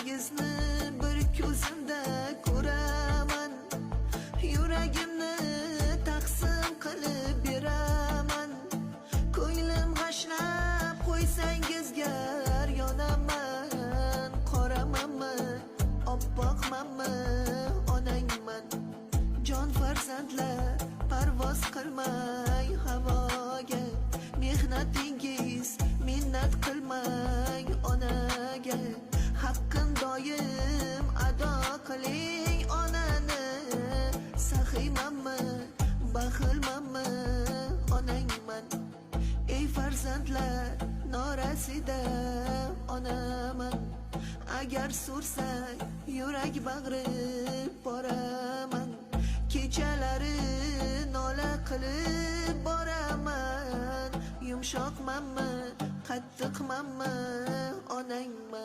Chiroyingizni bir ko'zimda ko'raman, yuragimni taqsim qilib beraman. Ko'nglim g'ashlab qo'ysangiz gar yonaman. Qoramanmi, oppoqmanmi, onangman. Jon farzandlar parvoz qilmang havoga, mehnatingiz minnat qilmang onaga. Haqqin doim ado qiling onani. Saxiymanmi, baxilmanmi, onangman. Ey farzandlar norasida onaman. Agar sursang yurak bag'rib boraman. Kechalari nola qilib boraman. Yumshoqmanmi, qattiqmanmi, onangman.